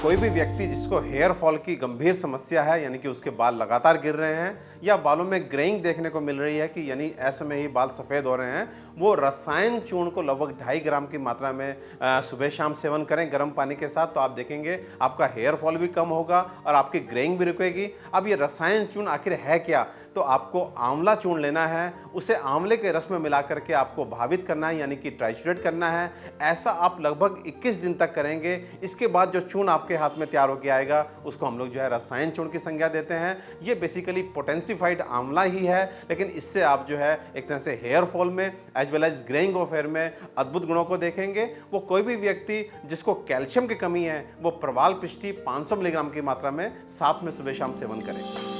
कोई भी व्यक्ति जिसको हेयर फॉल की गंभीर समस्या है, यानी कि उसके बाल लगातार गिर रहे हैं या बालों में ग्रेइंग देखने को मिल रही है कि यानी ऐसे में ही बाल सफ़ेद हो रहे हैं, वो रसायन चूर्ण को लगभग 2.5 ग्राम की मात्रा में सुबह शाम सेवन करें गर्म पानी के साथ। तो आप देखेंगे आपका हेयर फॉल भी कम होगा और आपकी ग्रेइंग भी रुकेगी। अब ये रसायन चूर्ण आखिर है क्या? तो आपको आंवला चूर्ण लेना है, उसे आंवले के रस में मिला करके आपको भावित करना है, यानी कि ट्राइचुरेट करना है। ऐसा आप लगभग 21 दिन तक करेंगे। इसके बाद जो चूर्ण आपके हाथ में तैयार होकर आएगा उसको हम लोग जो है रसायन चूर्ण की संज्ञा देते हैं। ये बेसिकली पोटेंसिफाइड आंवला ही है, लेकिन इससे आप जो है एक तरह से हेयर फॉल में as well as greying of hair में अद्भुत गुणों को देखेंगे। वो कोई भी व्यक्ति जिसको कैल्शियम की कमी है वो प्रवाल पिष्टी 500 मिलीग्राम की मात्रा में साथ में सुबह शाम सेवन करें।